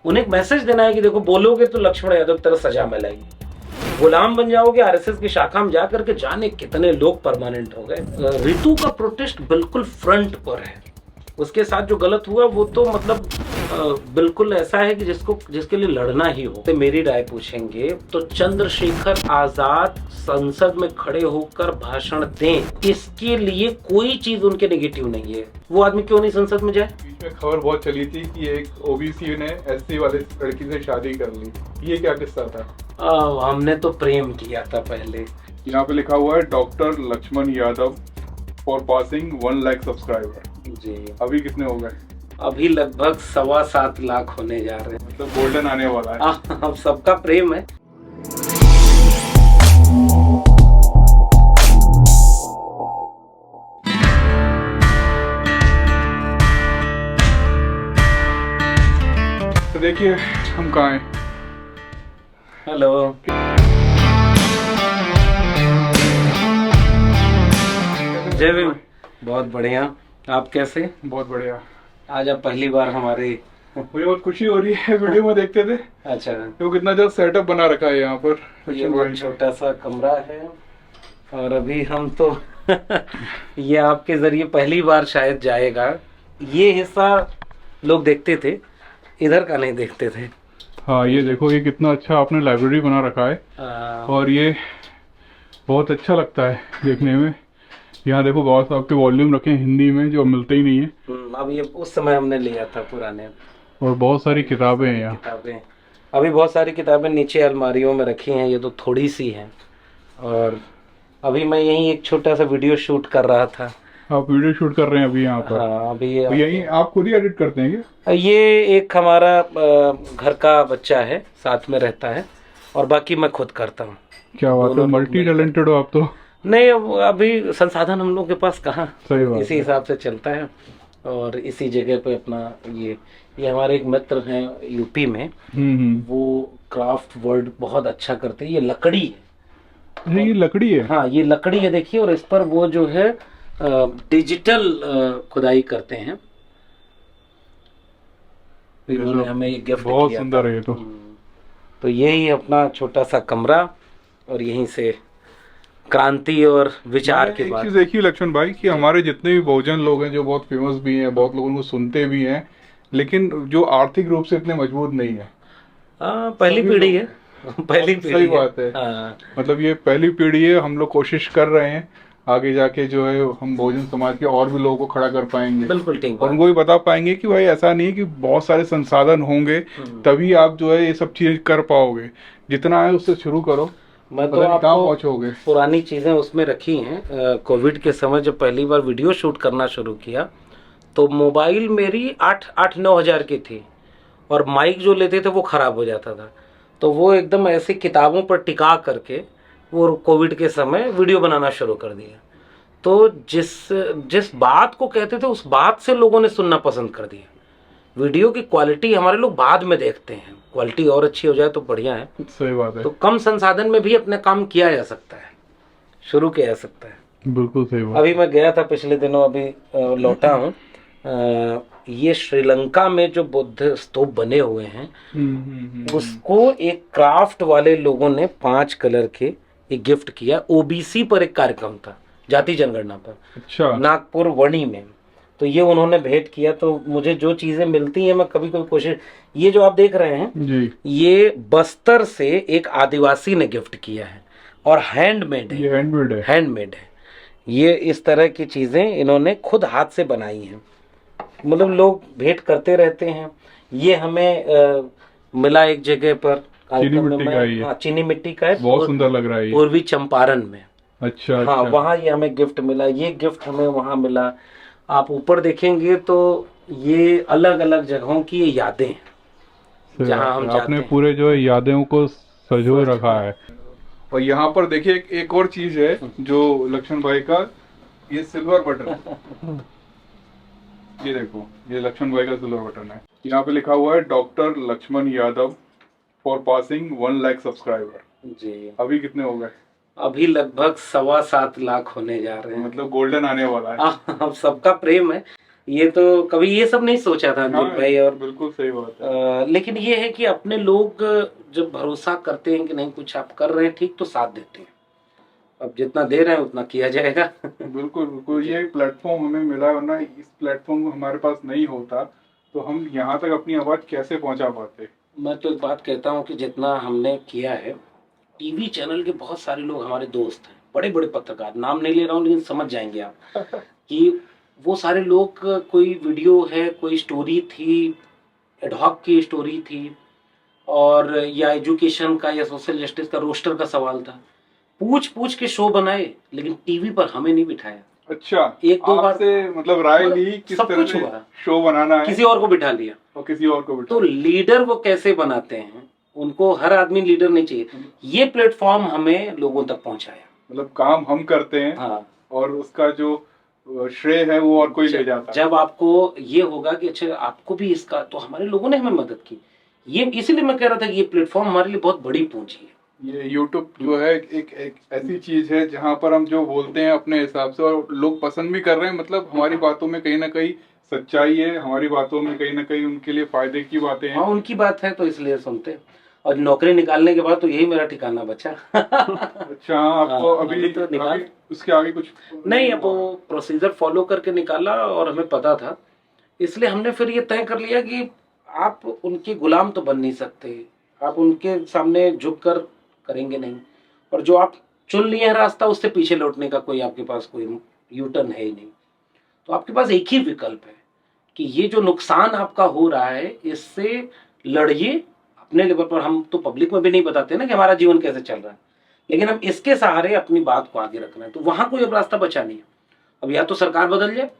उन्हें एक मैसेज देना है कि देखो बोलोगे तो लक्ष्मण यादव की तरह सजा मिलेगी, गुलाम बन जाओगे आरएसएस की शाखा में जाकर के, जाने कितने लोग परमानेंट हो गए। रितु का प्रोटेस्ट बिल्कुल फ्रंट पर है, उसके साथ जो गलत हुआ वो तो मतलब बिल्कुल ऐसा है कि जिसके लिए लड़ना ही हो। तो मेरी राय पूछेंगे तो चंद्रशेखर आजाद संसद में खड़े होकर भाषण दें, इसके लिए कोई चीज उनके नेगेटिव नहीं है। वो आदमी क्यों नहीं संसद में जाए? बीच में खबर बहुत चली थी कि एक ओबीसी ने एससी वाले लड़की से शादी कर ली, ये क्या किस्सा था? हमने तो प्रेम किया था पहले। यहाँ पे लिखा हुआ है doctor Lakshman Yadav for passing 1 lakh subscriber. जी अभी कितने हो गए? अभी लगभग 7.25 लाख होने जा रहे हैं। मतलब गोल्डन आने वाला है। अब सबका प्रेम है। तो देखिए हम कहाँ हैं। हेलो, जय भीम। बहुत बढ़िया, आप कैसे? बहुत बढ़िया। आज आप पहली बार हमारे। मुझे बहुत खुशी हो रही है, वीडियो में देखते थे। अच्छा, तो कितना जल्द सेटअप बना रखा है यहाँ पर। ये बहुत छोटा सा कमरा है और अभी हम तो ये आपके जरिए पहली बार शायद जाएगा। ये हिस्सा लोग देखते थे, इधर का नहीं देखते थे। हाँ ये देखो, ये कितना अच्छा आपने लाइब्रेरी बना रखा है और ये बहुत अच्छा लगता है देखने में। यहाँ देखो बहुत साहब के वॉल्यूम रखे हैं हिंदी में, जो मिलते ही नहीं है। अब ये उस समय हमने लिया था पुराने। और बहुत सारी किताबें हैं यहाँ। किताबें अभी बहुत सारी किताबें नीचे अलमारियों में रखी हैं, ये तो थोड़ी सी हैं। और अभी मैं यहीं एक छोटा सा वीडियो शूट कर रहा था। आप वीडियो शूट कर रहे हैं अभी यहाँ पर? हाँ, अभी तो यही आप खुद ही एडिट करते हैं क्या? ये एक हमारा घर का बच्चा है, साथ में रहता है, और बाकी मैं खुद करता हूँ। क्या बात है, मल्टी टैलेंटेड हो आप तो। नहीं, अभी संसाधन हम लोग के पास कहाँ, सही बात इसी हिसाब से चलता है। और इसी जगह पे अपना ये हमारे एक मित्र हैं यूपी में, वो क्राफ्ट वर्ड बहुत अच्छा करते हैं। ये लकड़ी है। ये लकड़ी है? हाँ, ये लकड़ी है देखिए, और इस पर वो जो है डिजिटल खुदाई करते हैं। इन्होंने हमें ये गिफ्ट किया। बहुत सुंदर है ये तो यही अपना छोटा सा कमरा, और यहीं से क्रांति और विचार की बात। एक चीज देखिए लक्ष्मण भाई, कि हमारे जितने भी बहुजन लोग हैं जो बहुत फेमस भी हैं, बहुत लोग उनको सुनते भी हैं, लेकिन जो आर्थिक रूप से इतने मजबूत नहीं है। पहली पीढ़ी है। पहली पीढ़ी। सही बात है। मतलब ये पहली पीढ़ी है। हम लोग कोशिश कर रहे हैं आगे जाके जो है हम बहुजन समाज के और भी लोगों को खड़ा कर पाएंगे। बिल्कुल ठीक। और उनको भी बता पाएंगे कि भाई ऐसा नहीं है कि बहुत सारे संसाधन होंगे तभी आप जो है ये सब चीज कर पाओगे। जितना है उससे शुरू करो। मैं तो आपको पुरानी चीजें उसमें रखी हैं। कोविड के समय जब पहली बार वीडियो शूट करना शुरू किया तो मोबाइल मेरी 8-9 हज़ार की थी, और माइक जो लेते थे वो खराब हो जाता था। तो वो एकदम ऐसी किताबों पर टिका करके वो कोविड के समय वीडियो बनाना शुरू कर दिया। तो जिस बात को कहते थे उस बात से लोगों ने सुनना पसंद कर दिया। वीडियो की क्वालिटी हमारे लोग बाद में देखते हैं, क्वालिटी और अच्छी हो जाए तो बढ़िया है। सही बात है। तो कम संसाधन में भी अपने काम किया जा सकता है, शुरू किया जा सकता है। बिल्कुल सही बात। अभी मैं गया था पिछले दिनों, अभी लौटा हूँ। ये श्रीलंका में जो बुद्ध स्तूप बने हुए हैं उसको एक क्राफ्ट वाले लोगों ने 5 कलर के एक गिफ्ट किया। ओबीसी पर एक कार्यक्रम था, जाति जनगणना पर। अच्छा। नागपुर वणी में। तो ये उन्होंने भेंट किया। तो मुझे जो चीजें मिलती हैं मैं कभी कभी कोशिश, ये जो आप देख रहे हैं जी, ये बस्तर से एक आदिवासी ने गिफ्ट किया है, और हैंडमेड है। ये हैंडमेड है। हैंडमेड है। ये इस तरह की चीजें इन्होंने खुद हाथ से बनाई हैं। मतलब लोग भेंट करते रहते हैं। ये हमें मिला एक जगह पर, चीनी मिट्टी का है। हाँ, चीनी मिट्टी का है। बहुत सुंदर लग रहा है। पूर्वी चंपारण में। अच्छा। हाँ, अच्छा। वहाँ ये हमें गिफ्ट मिला। ये गिफ्ट हमें वहाँ मिला। आप ऊपर देखेंगे तो ये अलग अलग जगहों की ये यादें हैं जहाँ हम जाते हैं। आपने पूरे जो है यादों को सजो रखा है। और यहाँ पर देखिए एक और चीज है जो लक्ष्मण भाई का, ये सिल्वर बटन। ये देखो, ये लक्ष्मण भाई का सिल्वर बटन है। यहाँ पे लिखा हुआ है doctor Lakshman Yadav for passing 1 lakh subscriber. जी। अभी कितने हो गए? अभी लगभग 7.25 लाख होने जा रहे हैं। मतलब गोल्डन आने वाला है। अब सबका प्रेम है। ये तो कभी ये सब नहीं सोचा था अंजित भाई। और बिल्कुल सही बात है। लेकिन ये है कि अपने लोग जब भरोसा करते हैं कि नहीं कुछ आप कर रहे हैं ठीक, तो साथ देते हैं। अब जितना दे रहे हैं उतना किया जाएगा। बिल्कुल बिल्कुल, ये प्लेटफॉर्म हमें मिला, वरना इस प्लेटफॉर्म हमारे पास नहीं होता तो हम यहाँ तक अपनी आवाज कैसे पहुँचा पाते। मैं तो एक बात कहता हूँ कि जितना हमने किया है, टीवी चैनल के बहुत सारे लोग हमारे दोस्त हैं, बड़े बड़े पत्रकार, नाम नहीं ले रहा हूँ लेकिन समझ जाएंगे आप कि वो सारे लोग, कोई वीडियो है, कोई स्टोरी थी, एडहॉक की स्टोरी थी, और या एजुकेशन का या सोशल जस्टिस का रोस्टर का सवाल था, पूछ पूछ के शो बनाए, लेकिन टीवी पर हमें नहीं बिठाया। अच्छा, एक दो बार से मतलब राय ली किस सब तरह कुछ से हुआ, शो बनाना है, किसी और को बिठा लिया और किसी और को बिठा। तो लीडर वो कैसे बनाते हैं, उनको हर आदमी लीडर नहीं चाहिए। ये प्लेटफॉर्म हमें लोगों तक पहुंचाया। मतलब काम हम करते हैं, हाँ, और उसका जो श्रेय है वो और कोई ले जाता है। जब आपको ये होगा कि अच्छा आपको भी इसका, तो हमारे लोगों ने हमें मदद की। ये इसीलिए मैं कह रहा था कि ये प्लेटफॉर्म हमारे लिए बहुत बड़ी पूंजी है। ये YouTube जो है एक ऐसी चीज है जहाँ पर हम जो बोलते हैं अपने हिसाब से, और लोग पसंद भी कर रहे हैं। मतलब हमारी बातों में कहीं ना कहीं सच्चाई है, हमारी बातों में कहीं ना कहीं उनके लिए फायदे की बातें हैं। हाँ, उनकी बात है तो इसलिए सुनते हैं। और नौकरी निकालने के बाद तो यही मेरा ठिकाना बचा। अच्छा, आपको अभी तो निकाल उसके आगे कुछ नहीं, अब वो प्रोसीजर फॉलो करके निकाला और हमें पता था, इसलिए हमने फिर ये तय कर लिया कि आप उनके गुलाम तो बन नहीं सकते, आप उनके सामने झुककर करेंगे नहीं, और जो आप चुन लिए हैं रास्ता, उससे पीछे लौटने का कोई आपके पास कोई यू टर्न है ही नहीं। तो आपके पास एक ही विकल्प है कि ये जो नुकसान आपका हो रहा है इससे लड़िए अपने लेवल पर। हम तो पब्लिक में भी नहीं बताते ना कि हमारा जीवन कैसे चल रहा है, लेकिन हम इसके सहारे अपनी बात को आगे रखना है। तो वहां कोई अब रास्ता बचा नहीं है। अब या तो सरकार बदल जाए,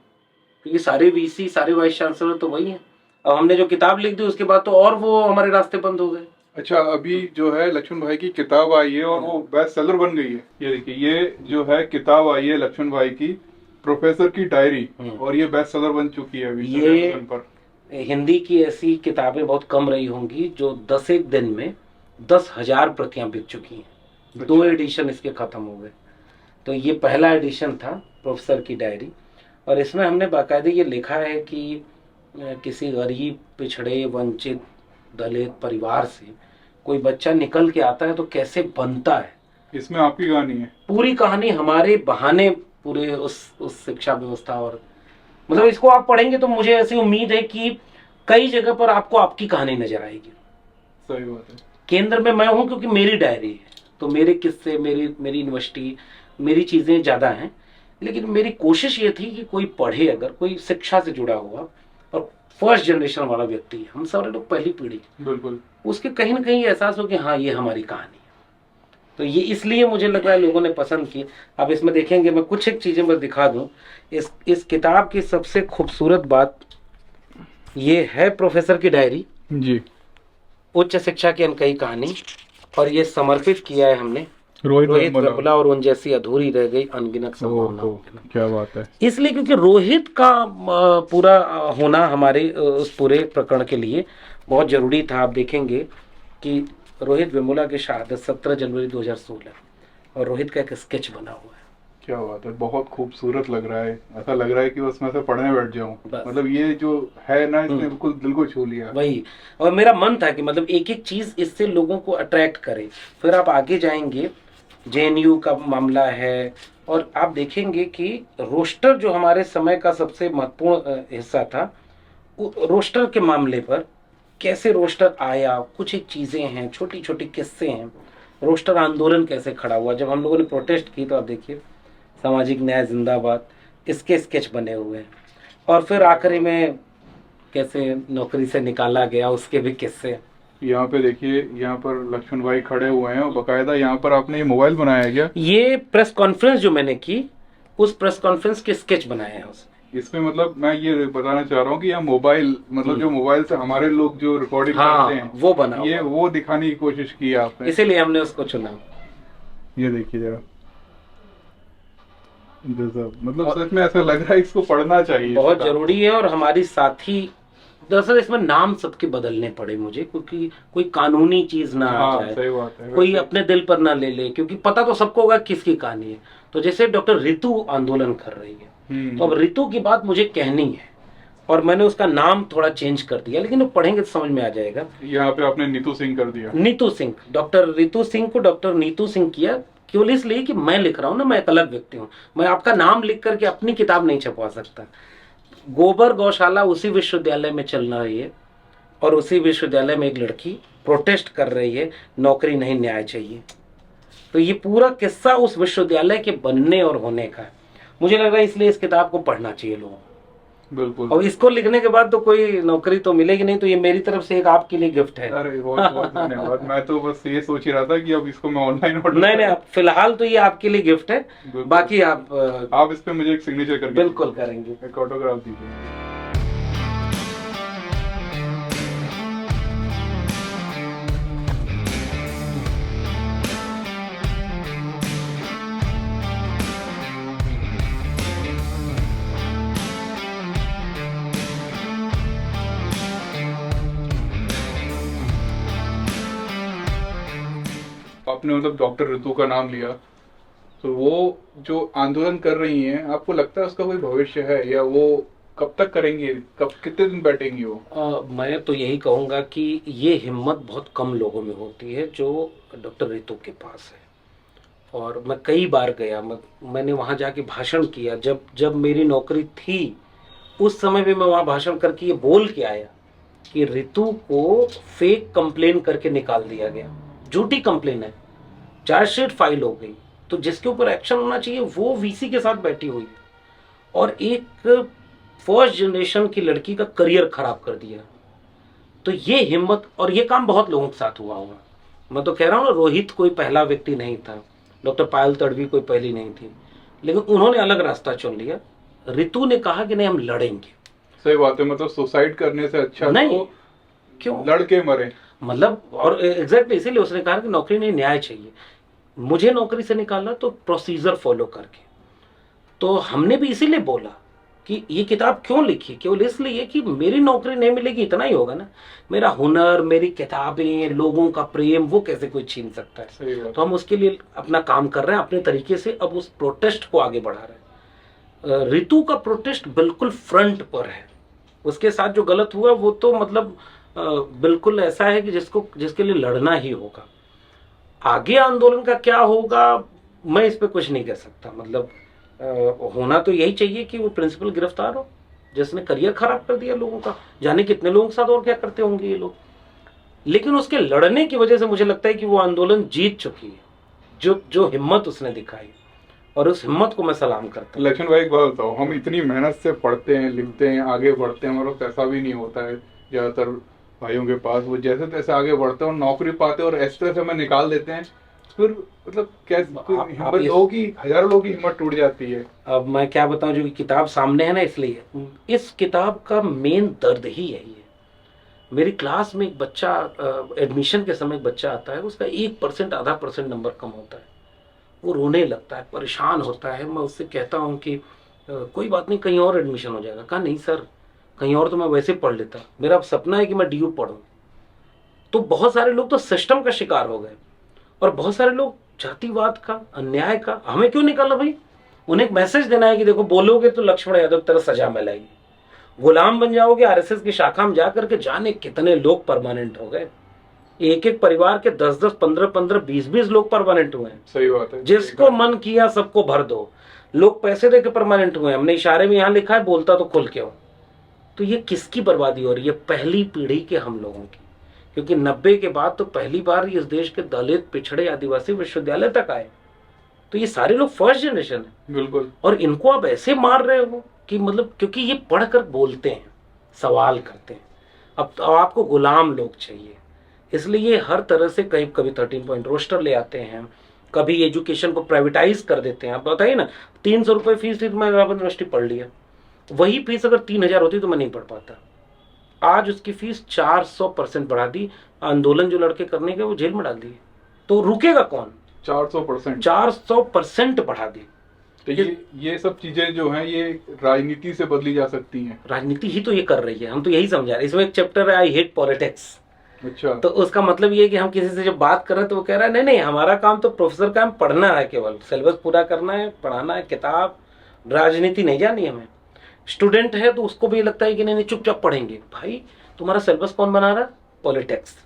क्योंकि सारे वीसी, सारे वाइस चांसलर तो वही हैं। अब हमने जो किताब लिख दी उसके बाद तो और वो हमारे रास्ते बंद हो गए। अच्छा, अभी जो है लक्ष्मण भाई की किताब आई है और वो बेस्ट सेलर बन गई है। ये देखिए, ये जो है किताब आई है लक्ष्मण भाई की, प्रोफेसर की डायरी, और ये बेस्ट सेलर बन चुकी है अभी ये पर। हिंदी की ऐसी किताबें बहुत कम रही होंगी जो 10 एक दिन में 10,000 प्रतियां बिक चुकी हैं। अच्छा। 2 एडिशन इसके खत्म हो गए। तो ये पहला एडिशन था प्रोफेसर की डायरी, और इसमें हमने बाकायदे ये लिखा है कि किसी गरीब, पिछड़े, वंचित, दलित परिवार से कोई बच्चा निकल के आता है तो कैसे बनता है। इसमें आपकी कहानी है, पूरी कहानी हमारे बहाने पूरे उस शिक्षा व्यवस्था। और मतलब इसको आप पढ़ेंगे तो मुझे ऐसी उम्मीद है कि कई जगह पर आपको आपकी कहानी नजर आएगी। सही बात है। केंद्र में मैं हूं क्योंकि मेरी डायरी है, तो मेरे किस्से, मेरी यूनिवर्सिटी, मेरी चीजें ज्यादा हैं, लेकिन मेरी कोशिश ये थी कि कोई पढ़े, अगर कोई शिक्षा से जुड़ा हुआ और फर्स्ट जनरेशन वाला व्यक्ति, हम सारे लोग पहली पीढ़ी, बिल्कुल, उसके कहीं ना कहीं एहसास हो कि हाँ ये हमारी कहानी है। तो ये इसलिए मुझे लग रहा है लोगों ने पसंद की। आप इसमें देखेंगे, मैं कुछ एक चीजें बस दिखा दूं। इस किताब की सबसे खूबसूरत बात ये है प्रोफेसर की डायरी जी, उच्च शिक्षा की अनकही कहानी, और ये समर्पित किया है हमने रोहित वेमुला और उन जैसी अधूरी रह गई अनगिनत संभावनाओं। क्या बात है। इसलिए क्योंकि रोहित का पूरा होना हमारे उस पूरे प्रकरण के लिए बहुत जरूरी था। आप देखेंगे कि रोहित वेमुला की शहादत 17 जनवरी 2016, और रोहित का एक स्केच बना हुआ है। क्या बात है, बहुत खूबसूरत लग रहा है। ऐसा लग रहा है कि बस मैं से पढ़ने बैठ जाऊं। मतलब ये जो है ना, इसने बिल्कुल दिल को छू लिया। वही, और मेरा मन था कि मतलब एक एक चीज इससे लोगों को अट्रैक्ट करे। फिर आप आगे जाएंगे, जेएनयू का मामला है, और आप देखेंगे कि रोस्टर जो हमारे समय का सबसे महत्वपूर्ण हिस्सा था, रोस्टर के मामले पर कैसे रोस्टर आया, कुछ एक चीजें हैं, छोटी छोटी किस्से हैं। रोस्टर आंदोलन कैसे खड़ा हुआ, जब हम लोगों ने प्रोटेस्ट की, तो आप देखिए सामाजिक न्याय जिंदाबाद, इसके स्केच बने हुए हैं। और फिर आखिरी में कैसे नौकरी से निकाला गया, उसके भी किस्से। यहाँ पे देखिए, यहाँ पर लक्ष्मण भाई खड़े हुए हैं, और बकायदा यहाँ पर आपने ये मोबाइल बनाया है क्या? ये प्रेस कॉन्फ्रेंस जो मैंने की, उस प्रेस कॉन्फ्रेंस के स्केच बनाए हैं उसमें। इसमें मतलब मैं ये बताना चाह रहा हूँ कि यहाँ मोबाइल, मतलब जो मोबाइल से हमारे लोग जो रिकॉर्डिंग करते हैं, वो बना, ये वो दिखाने की कोशिश की आपने, इसीलिए हमने उसको चुना। ये देखिए जरा, मतलब सच में ऐसा लग रहा है इसको पढ़ना चाहिए, बहुत जरूरी है। और हमारी साथी, दरअसल इसमें नाम सबके बदलने पड़े मुझे, क्योंकि कोई कानूनी चीज ना आ जाए, सही बात है, कोई अपने दिल पर ना ले ले, क्योंकि पता तो सबको होगा किसकी कहानी है। तो जैसे डॉक्टर ऋतु आंदोलन कर रही है, तो अब ऋतु की बात मुझे कहनी है, और मैंने उसका नाम थोड़ा चेंज कर दिया, लेकिन वो पढ़ेंगे तो समझ में आ जाएगा। यहाँ पे आपने नीतू सिंह कर दिया। नीतू सिंह, डॉक्टर रितु सिंह को डॉक्टर नीतू सिंह किया। केवल इसलिए कि मैं लिख रहा हूँ ना, मैं एक अलग व्यक्ति हूँ, मैं आपका नाम लिख करके अपनी किताब नहीं छपवा सकता। गोबर गौशाला उसी विश्वविद्यालय में चल रही है और उसी विश्वविद्यालय में एक लड़की प्रोटेस्ट कर रही है, नौकरी नहीं न्याय चाहिए। तो ये पूरा किस्सा उस विश्वविद्यालय के बनने और होने का है। मुझे लग रहा है इसलिए इस किताब को पढ़ना चाहिए लोगों को। बिल्कुल। और इसको लिखने के बाद तो कोई नौकरी तो मिलेगी नहीं, तो ये मेरी तरफ से एक आपके लिए गिफ्ट है। अरे बहुत बहुत धन्यवाद। मैं तो बस ये सोच ही रहा था कि अब इसको मैं ऑनलाइन ऑर्डर नहीं, फिलहाल तो ये आपके लिए गिफ्ट है, बाकी आप इस पे मुझे एक सिग्नेचर करके बिल्कुल करेंगे, एक ऑटोग्राफ दीजिए। आपने मतलब डॉक्टर ऋतु का नाम लिया, तो वो जो आंदोलन कर रही हैं, आपको लगता है उसका कोई भविष्य है, या वो कब तक करेंगे, कब कितने दिन बैठेंगी वो? मैं तो यही कहूँगा कि ये हिम्मत बहुत कम लोगों में होती है जो डॉक्टर रितु के पास है। और मैं कई बार गया, मैंने वहाँ जाके भाषण किया। जब मेरी नौकरी थी उस समय भी मैं वहाँ भाषण करके ये बोल के आया कि रितु को फेक कंप्लेन करके निकाल दिया गया, झूठी कंप्लेन है, चार्जशीट फाइल हो गई, तो जिसके ऊपर एक्शन होना चाहिए वो वीसी के साथ बैठी हुई है और एक फर्स्ट जनरेशन की लड़की का करियर खराब कर दिया। तो ये हिम्मत, और ये काम बहुत लोगों के साथ हुआ होगा। मैं तो कह रहा हूँ ना, रोहित कोई पहला व्यक्ति नहीं था, डॉक्टर पायल तड़वी कोई पहली नहीं थी, लेकिन उन्होंने अलग रास्ता चुन लिया। रितु ने कहा कि नहीं, हम लड़ेंगे। सही बात है, मतलब सुसाइड करने से अच्छा नहीं, तो क्यों लड़के मरे, मतलब। और एग्जैक्टली इसीलिए उसने कहा कि नौकरी नहीं, न्याय चाहिए। मुझे नौकरी से निकाला तो प्रोसीजर फॉलो करके। तो हमने भी इसीलिए बोला कि ये किताब क्यों लिखी, केवल इसलिए कि मेरी नौकरी नहीं मिलेगी इतना ही होगा ना, मेरा हुनर, मेरी किताबें, लोगों का प्रेम, वो कैसे कोई छीन सकता है। तो हम उसके लिए अपना काम कर रहे हैं अपने तरीके से, अब उस प्रोटेस्ट को आगे बढ़ा रहे हैं। रितु का प्रोटेस्ट बिल्कुल फ्रंट पर है, उसके साथ जो गलत हुआ वो तो मतलब बिल्कुल ऐसा है कि जिसके लिए लड़ना ही होगा। आगे आंदोलन का क्या होगा मैं इस पे कुछ नहीं कह सकता। मतलब होना तो यही चाहिए कि वो प्रिंसिपल गिरफ्तार हो जिसने करियर खराब कर दिया लोगों का। जाने कितने लोगों के साथ और क्या करते होंगे ये लोग, लेकिन उसके लड़ने की वजह से मुझे लगता है कि वो आंदोलन जीत चुकी है। जो हिम्मत उसने दिखाई, और उस हिम्मत को मैं सलाम करता हूँ। लक्ष्मण भाई एक बात बताओ, हम इतनी मेहनत से पढ़ते हैं, लिखते हैं, आगे बढ़ते हैं, हमारा पैसा भी नहीं होता है ज्यादातर भाइयों के पास, वो जैसे तैसे आगे बढ़ते हैं और नौकरी पाते हैं और इस तरह से हमें निकाल देते हैं, फिर मतलब कैसे हिम्मत होगी, हजारों लोगों की हिम्मत टूट जाती है। अब मैं क्या बताऊं, जो किताब सामने है ना, इसलिए इस किताब का मेन दर्द ही यही है। मेरी क्लास में एक बच्चा, एडमिशन के समय एक बच्चा आता है, उसका 1% आधा % नंबर कम होता है, वो रोने लगता है, परेशान होता है। मैं उससे कहता हूँ कि कोई बात नहीं, कहीं और एडमिशन हो जाएगा। कहा नहीं सर, कहीं और तो मैं वैसे पढ़ लेता, मेरा सपना है कि मैं DU पढ़ूं। तो बहुत सारे लोग तो सिस्टम का शिकार हो गए, और बहुत सारे लोग जातिवाद का, अन्याय का। हमें क्यों निकाला भाई? उन्हें एक मैसेज देना है कि देखो, बोलोगे तो लक्ष्मण यादव तरह सजा मिलेगी, गुलाम बन जाओगे RSS की शाखा में जाकर के। जाने कितने लोग परमानेंट हो गए, एक एक परिवार के 10-10, 15-15, 20-20 लोग परमानेंट हुए हैं। सही बात है, जिसको मन किया सबको भर दो। लोग पैसे देकर परमानेंट हुए, हमने इशारे में यहाँ लिखा है, बोलता तो खुल के हो। तो ये किसकी बर्बादी हो रही है? पहली पीढ़ी के हम लोगों की, क्योंकि 90 के बाद तो पहली बार इस देश के दलित, पिछड़े, आदिवासी विश्वविद्यालय तक आए। तो ये सारे लोग फर्स्ट जनरेशन है। बिल्कुल। और इनको आप ऐसे मार रहे हो कि मतलब, क्योंकि ये पढ़कर बोलते हैं, सवाल करते हैं। अब तो आपको गुलाम लोग चाहिए, इसलिए ये हर तरह से कभी 13 पॉइंट रोस्टर ले आते हैं, कभी एजुकेशन को प्राइवेटाइज कर देते हैं। आप बताइए ना, 300 रुपये फीस थी तो मैं इलाहाबाद यूनिवर्सिटी पढ़ लिया, वही फीस अगर 3000 होती तो मैं नहीं पढ़ पाता। आज उसकी फीस 400% बढ़ा दी। आंदोलन जो लड़के करने के वो जेल में डाल दिए, तो रुकेगा कौन? 400% बढ़ा दी। तो ये सब चीजें जो हैं, ये राजनीति से बदली जा सकती हैं। राजनीति ही तो ये कर रही है, हम तो यही समझा रहे। इसमें एक चैप्टर है, आई हेट पॉलिटिक्स। अच्छा। तो उसका मतलब ये है कि हम किसी से जब बात कर रहे हैं तो वो कह रहा है नहीं, हमारा काम तो प्रोफेसर का पढ़ना है, केवल सिलेबस पूरा करना है, पढ़ाना है, किताब, राजनीति नहीं जानी हमें। स्टूडेंट है तो उसको भी लगता है कि नहीं नहीं चुपचाप पढ़ेंगे। भाई तुम्हारा सिलेबस कौन बना रहा है? पॉलिटिक्स।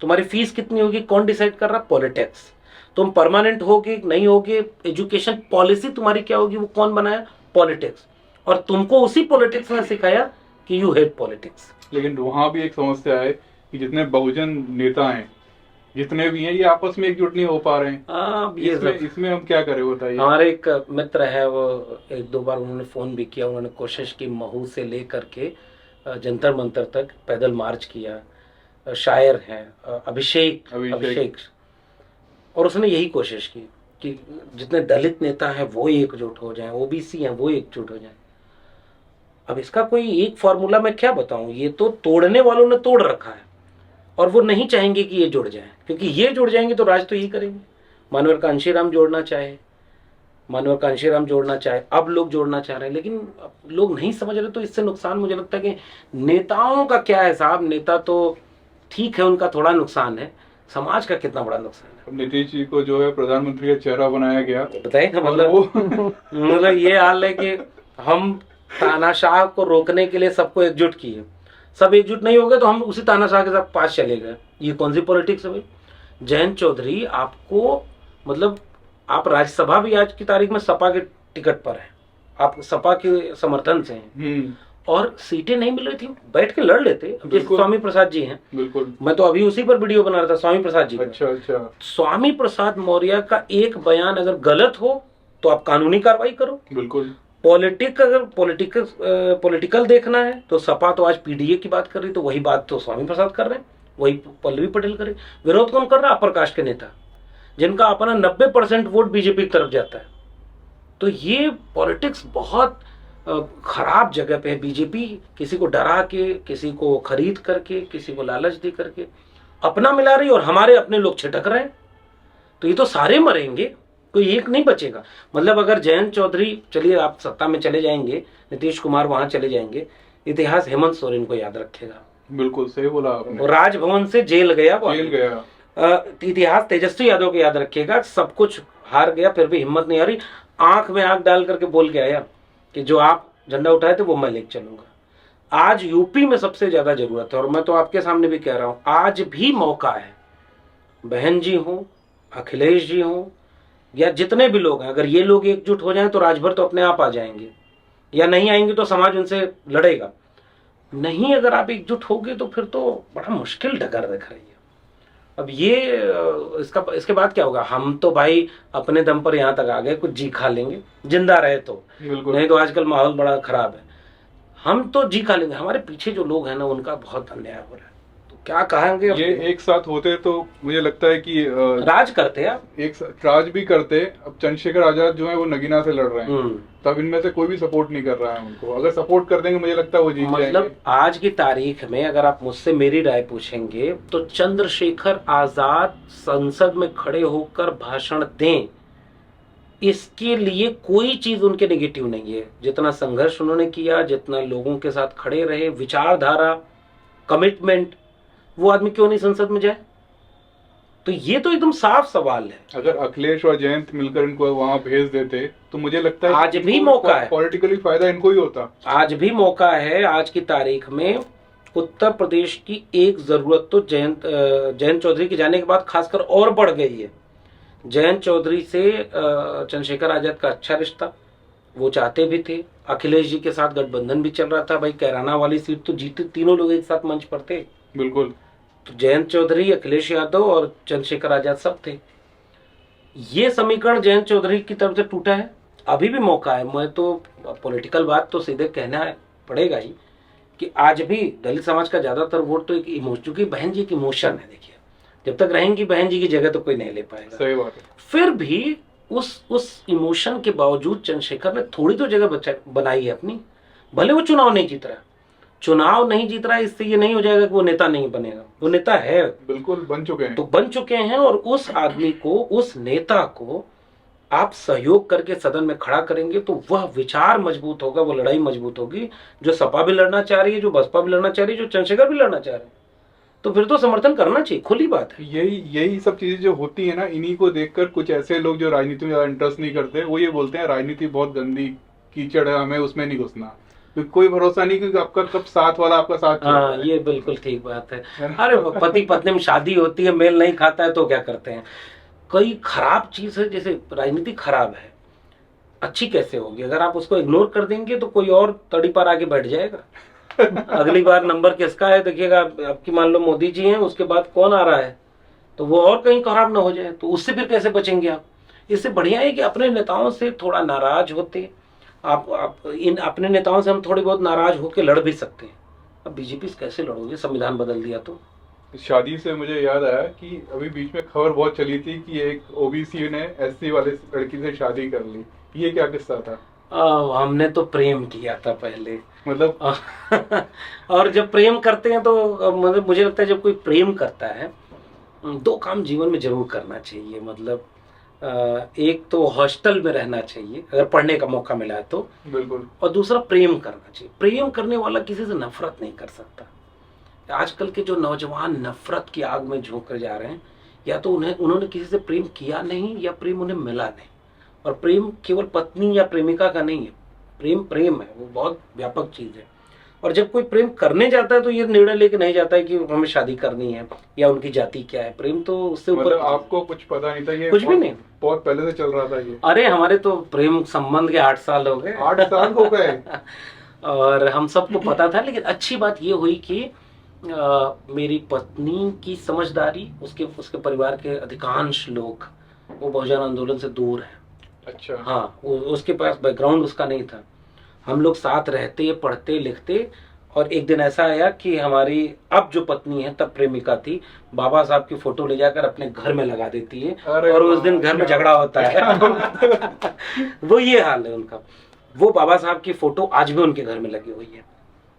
तुम्हारी फीस कितनी होगी कौन डिसाइड कर रहा? पॉलिटिक्स। तुम परमानेंट होगे नहीं होगे, एजुकेशन पॉलिसी तुम्हारी क्या होगी वो कौन बनाया? पॉलिटिक्स। और तुमको उसी पॉलिटिक्स ने सिखाया कि यू हेट पॉलिटिक्स। लेकिन वहां भी एक समस्या है कि जितने बहुजन नेता हैं जितने भी हैं ये आपस में एकजुट नहीं हो पा रहे हैं। इसमें हम क्या करें बताइए। हमारे एक मित्र है, वो एक दो बार उन्होंने फोन भी किया, उन्होंने कोशिश की महू से लेकर के जंतर मंतर तक पैदल मार्च किया। शायर हैं अभिषेक, और उसने यही कोशिश की कि जितने दलित नेता हैं वो एकजुट हो जाएं, ओबीसी हैं वो एकजुट हो जाएं। अब इसका कोई एक फॉर्मूला मैं क्या बताऊं, ये तो तोड़ने वालों ने तोड़ रखा है और वो नहीं चाहेंगे कि ये जुड़ जाए, क्योंकि ये जुड़ जाएंगे तो राज तो यही करेंगे। मानवर कांशीराम जोड़ना चाहे, अब लोग जोड़ना चाह रहे हैं, लेकिन लोग नहीं समझ रहे। तो इससे नुकसान मुझे लगता है कि नेताओं का क्या है साहब, नेता तो ठीक है उनका थोड़ा नुकसान है, समाज का कितना बड़ा नुकसान है। नीतीश जी को जो है प्रधानमंत्री का चेहरा बनाया गया, बताइए ना, मतलब ये हाल है कि हम तानाशाह को रोकने के लिए सबको एकजुट किए, सब एकजुट नहीं हो गए तो हम उसी तानाशाह के साथ पास चले गए। ये कौन सी पॉलिटिक्स है भाई? जयंत चौधरी आपको, मतलब आप राज्यसभा भी आज की तारीख में सपा के टिकट पर हैं, आप सपा के समर्थन से हैं, और सीटें नहीं मिल रही थी, बैठ के लड़ लेते। जैसे स्वामी प्रसाद जी हैं, बिल्कुल, मैं तो अभी उसी पर वीडियो बना रहा था स्वामी प्रसाद जी। अच्छा। स्वामी प्रसाद मौर्य का एक बयान अगर गलत हो तो आप कानूनी कार्रवाई करो। बिल्कुल। अगर पॉलिटिकल देखना है तो सपा तो आज पीडीए की बात कर रही, तो वही बात तो स्वामी प्रसाद कर रहे हैं, वही पल्लवी पटेल करे। विरोध कौन कर रहा है? अपर कास्ट के नेता, जिनका अपना 90% वोट बीजेपी की तरफ जाता है। तो ये पॉलिटिक्स बहुत खराब जगह पे है। बीजेपी किसी को डरा के, किसी को खरीद करके, किसी को लालच दे करके अपना मिला रही, और हमारे अपने लोग छिटक रहे हैं। तो ये तो सारे मरेंगे, कोई एक नहीं बचेगा। मतलब अगर जयंत चौधरी, चलिए आप सत्ता में चले जाएंगे, नीतीश कुमार वहां चले जाएंगे, इतिहास हेमंत सोरेन को याद रखेगा। बिल्कुल सही बोला आपने। राजभवन से जेल गया। इतिहास तेजस्वी यादव को याद रखेगा, सब कुछ हार गया फिर भी हिम्मत नहीं हारी, आंख में आंख डाल करके बोल के आया कि जो आप झंडा उठाए थे वो मैं लेके चलूंगा। आज यूपी में सबसे ज्यादा जरूरत है, और मैं तो आपके सामने भी कह रहा हूं, आज भी मौका है। बहन जी हो, अखिलेश जी हो, या जितने भी लोग हैं, अगर ये लोग एकजुट हो जाएं तो राजभर तो अपने आप आ जाएंगे, या नहीं आएंगे तो समाज उनसे लड़ेगा। नहीं, अगर आप एकजुट होगे तो फिर तो बड़ा मुश्किल डगर दिख रही है। अब ये इसके बाद क्या होगा? हम तो भाई अपने दम पर यहाँ तक आ गए, कुछ जी खा लेंगे जिंदा रहे तो, नहीं तो आजकल माहौल बड़ा खराब है। हम तो जी खा लेंगे, हमारे पीछे जो लोग हैं ना उनका बहुत अन्याय हो रहा है। तो क्या कहेंगे? ये एक साथ होते तो मुझे लगता है कि राज करते हैं, एक राज भी करते। अब चंद्रशेखर आजाद जो है वो नगीना से लड़ रहे हैं, तब इनमें से कोई भी सपोर्ट नहीं कर रहा है उनको। अगर सपोर्ट कर देंगे मुझे लगता है वो जीत जाएंगे। मतलब आज की तारीख में अगर आप मुझसे मेरी राय पूछेंगे तो चंद्रशेखर आजाद संसद में खड़े होकर भाषण दें, इसके लिए कोई चीज उनके नेगेटिव नहीं है। जितना संघर्ष उन्होंने किया, जितना लोगों के साथ खड़े रहे, विचारधारा, कमिटमेंट, वो आदमी क्यों नहीं संसद में जाए? तो ये तो एकदम साफ सवाल है। अगर अखिलेश और जयंत मिलकर इनको वहां भेज देते तो मुझे लगता है आज भी मौका है, पॉलिटिकली फायदा इनको ही होता। आज भी मौका है। आज की तारीख में उत्तर प्रदेश की एक जरूरत तो जयंत चौधरी के जाने के बाद खासकर और बढ़ गई है। जयंत चौधरी से चंद्रशेखर आजाद का अच्छा रिश्ता, वो चाहते भी थे। अखिलेश जी के साथ गठबंधन भी चल रहा था। भाई कैराना वाली सीट तो जीते, तीनों लोग एक साथ मंच पर थे। बिल्कुल। तो जयंत चौधरी, अखिलेश यादव और चंद्रशेखर आजाद सब थे। ये समीकरण जयंत चौधरी की तरफ से टूटा है। अभी भी मौका है। मैं तो पॉलिटिकल बात तो सीधे कहना पड़ेगा ही कि आज भी दलित समाज का ज्यादातर वोट तो एक इमोशन, क्योंकि बहन जी की इमोशन है। देखिए, जब तक रहेंगी बहन जी की जगह तो कोई नहीं ले पाएगा। सही बात है। फिर भी उस इमोशन के बावजूद चंद्रशेखर ने थोड़ी तो जगह बनाई है अपनी। भले वो चुनाव नहीं जीत रहा, इससे ये नहीं हो जाएगा कि वो नेता नहीं बनेगा। वो नेता है, बिल्कुल बन चुके हैं। तो बन चुके हैं। और उस आदमी को, उस नेता को आप सहयोग करके सदन में खड़ा करेंगे तो वह विचार मजबूत होगा, वो लड़ाई मजबूत होगी। जो सपा भी लड़ना चाह रही है, जो बसपा भी लड़ना चाह रही है, जो चंद्रशेखर भी लड़ना चाह रहे हैं, तो फिर तो समर्थन करना चाहिए, खुली बात है। यही सब चीजें जो होती है ना, इन्हीं को देखकर कुछ ऐसे लोग जो राजनीति में ज्यादा इंटरेस्ट नहीं करते, वो ये बोलते हैं राजनीति बहुत गंदी कीचड़ है, हमें उसमें नहीं घुसना। तो कोई भरोसा नहीं कि आपका कब साथ वाला आपका साथ छोड़ हाँ, जाए। ये बिल्कुल ठीक बात है। अरे पति पत्नी में शादी होती है, मेल नहीं खाता है तो क्या करते हैं। कई खराब चीज है, जैसे राजनीति खराब है, अच्छी कैसे होगी? अगर आप उसको इग्नोर कर देंगे तो कोई और तड़ी पर आके बैठ जाएगा। अगली बार नंबर किसका है देखिएगा, आपकी मान लो मोदी जी हैं, उसके बाद कौन आ रहा है, तो वो और कहीं खराब ना हो जाए, तो उससे फिर कैसे बचेंगे आप? इससे बढ़िया है कि अपने नेताओं से थोड़ा नाराज होते, आप इन अपने नेताओं से हम थोड़ी बहुत नाराज होकर लड़ भी सकते हैं। अब बीजेपी से कैसे लड़ोगे, संविधान बदल दिया तो। शादी से मुझे याद आया कि अभी बीच में खबर बहुत चली थी कि एक ओबीसी ने एससी वाले लड़की से शादी कर ली, ये क्या किस्सा था? हमने तो प्रेम किया था पहले, मतलब और जब प्रेम करते हैं तो मतलब मुझे लगता है जब कोई प्रेम करता है, दो काम जीवन में जरूर करना चाहिए। मतलब एक तो हॉस्टल में रहना चाहिए अगर पढ़ने का मौका मिला है तो, बिल्कुल, और दूसरा प्रेम करना चाहिए। प्रेम करने वाला किसी से नफरत नहीं कर सकता। आजकल के जो नौजवान नफरत की आग में झोंक कर जा रहे हैं, या तो उन्होंने किसी से प्रेम किया नहीं, या प्रेम उन्हें मिला नहीं। और प्रेम केवल पत्नी या प्रेमिका का नहीं है, प्रेम प्रेम है, वो बहुत व्यापक चीज है। और जब कोई प्रेम करने जाता है तो ये निर्णय लेके नहीं जाता है कि हमें शादी करनी है या उनकी जाति क्या है। प्रेम तो उससे ऊपर। मतलब आपको कुछ पता नहीं था? ये कुछ भी नहीं, बहुत पहले से चल रहा था ये? अरे हमारे तो प्रेम संबंध के 8 साल हो गए। 8 साल हो गए? और हम सबको पता था, लेकिन अच्छी बात ये हुई कि मेरी पत्नी की समझदारी, उसके परिवार के अधिकांश लोग वो बहुजन आंदोलन से दूर हैं। अच्छा। हाँ, उसके पास बैकग्राउंड उसका नहीं था। हम लोग साथ रहते, पढ़ते, लिखते, और एक दिन ऐसा आया कि हमारी अब जो पत्नी है, तब प्रेमिका थी, बाबा साहब की फोटो ले जाकर अपने घर में लगा देती है, और उस दिन घर में झगड़ा होता है। वो ये हाल है उनका। वो बाबा साहब की फोटो आज भी उनके घर में लगी हुई है,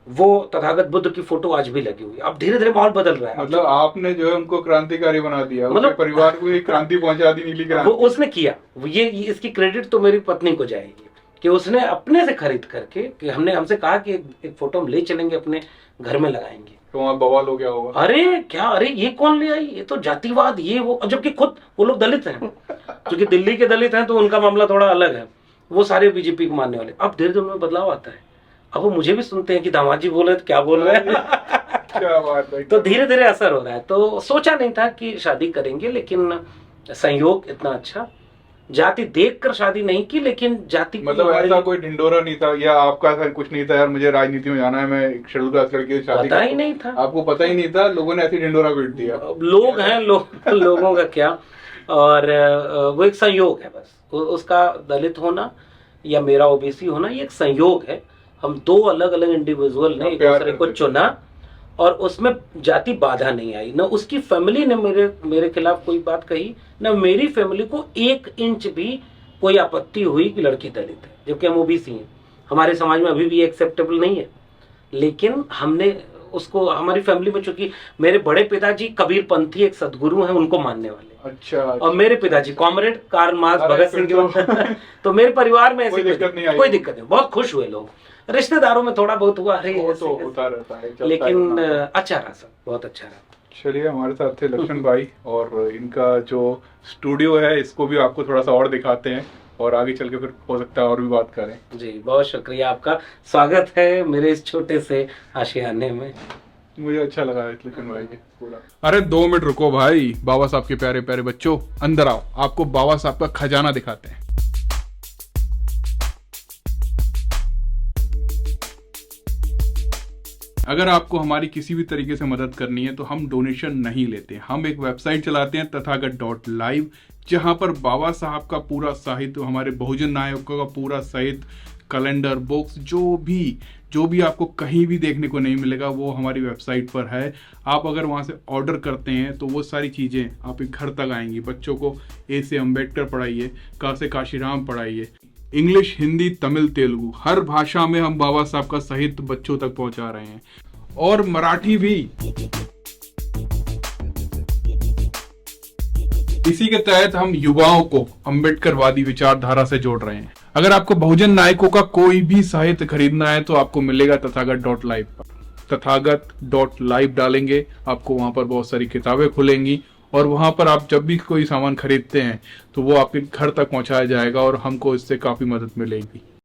वो तथागत बुद्ध की फोटो आज भी लगी हुई है। अब धीरे धीरे माहौल बदल रहा है। मतलब आपने जो है उनको क्रांतिकारी बना दिया, मतलब परिवार को एक क्रांति पहुंचा दी, नीली क्रांति। वो उसने किया। ये इसकी क्रेडिट तो मेरी पत्नी को जाएगी कि उसने अपने से खरीद करके, कि हमसे कहा कि एक फोटो हम ले चलेंगे, अपने घर में लगाएंगे। तो वहाँ बवाल हो गया होगा। अरे क्या, अरे ये कौन ले आई, ये तो जातिवाद, ये वो। जबकि खुद वो लोग दलित हैं, क्योंकि दिल्ली के दलित हैं तो उनका मामला थोड़ा अलग है, वो सारे बीजेपी को मानने वाले। अब धीरे धीरे उनमें बदलाव आता है। अब वो मुझे भी सुनते हैं कि दामाद जी बोले तो क्या बोल रहे हैं। क्या बात है। तो धीरे धीरे असर हो रहा है। तो सोचा नहीं था कि शादी करेंगे, लेकिन संयोग इतना अच्छा, जाति देखकर शादी नहीं की, लेकिन जाति मतलब ऐसा कोई ढिंडोरा नहीं था, या आपका ऐसा कुछ नहीं था यार मुझे राजनीति में जाना है, मैं एक शेड्यूल कास्ट लड़की से शादी? पता ही नहीं था, आपको पता ही नहीं था, लोगों ने ऐसी ढिंडोरा पीट दिया। लोग हैं, लोगों का क्या। और वो एक संयोग है बस, उसका दलित होना या मेरा ओबीसी होना, ये एक संयोग है। हम दो अलग अलग इंडिविजुअल ने एक दूसरे को चुना, और उसमें जाति बाधा नहीं आई। न उसकी फैमिली ने मेरे खिलाफ कोई बात कही, न मेरी फैमिली को 1 इंच भी कोई आपत्ति हुई कि लड़की दलित है, जबकि हम ओबीसी हैं। हमारे समाज में अभी भी एक्सेप्टेबल नहीं है, लेकिन हमने उसको, हमारी फैमिली में, चूंकि मेरे बड़े पिताजी कबीर पंथी एक सदगुरु हैं, उनको मानने वाले। अच्छा। और मेरे पिताजी comrade Karl Marx, Bhagat Singh के। तो मेरे परिवार में ऐसी कोई दिक्कत नहीं, बहुत खुश हुए लोग। रिश्तेदारों में थोड़ा बहुत हुआ, अरे वो तो होता रहता है, लेकिन अच्छा रहा सब, बहुत अच्छा रहा। चलिए, हमारे साथ थे लक्ष्मण भाई, और इनका जो स्टूडियो है इसको भी आपको थोड़ा सा और दिखाते हैं, और आगे चल के फिर हो सकता है और भी बात करें। जी, बहुत शुक्रिया, आपका स्वागत है मेरे इस छोटे से आशियाने में। मुझे अच्छा लगा लक्ष्मण भाई के पूरा। अरे 2 मिनट रुको भाई, बाबा साहब के प्यारे प्यारे बच्चों, अंदर आओ, आपको बाबा साहब का खजाना दिखाते हैं। अगर आपको हमारी किसी भी तरीके से मदद करनी है तो हम डोनेशन नहीं लेते। हम एक वेबसाइट चलाते हैं तथागत.live, जहां पर बाबा साहब का पूरा साहित्य, हमारे बहुजन नायकों का पूरा साहित्य, कैलेंडर, बुक्स, जो भी आपको कहीं भी देखने को नहीं मिलेगा वो हमारी वेबसाइट पर है। आप अगर वहां से ऑर्डर करते हैं तो वो सारी चीज़ें आपके घर तक आएंगी। बच्चों को ए से अम्बेडकर पढ़ाइए, का से काशीराम पढ़ाइए, इंग्लिश, हिंदी, तमिल, तेलुगु, हर भाषा में हम बाबा साहब का साहित्य बच्चों तक पहुंचा रहे हैं, और मराठी भी। इसी के तहत हम युवाओं को अम्बेडकरवादी विचारधारा से जोड़ रहे हैं। अगर आपको बहुजन नायकों का कोई भी साहित्य खरीदना है तो आपको मिलेगा तथागत.live पर। तथागत.live डालेंगे, आपको वहां पर बहुत सारी किताबें खुलेंगी, और वहां पर आप जब भी कोई सामान खरीदते हैं तो वो आपके घर तक पहुंचाया जाएगा, और हमको इससे काफी मदद मिलेगी।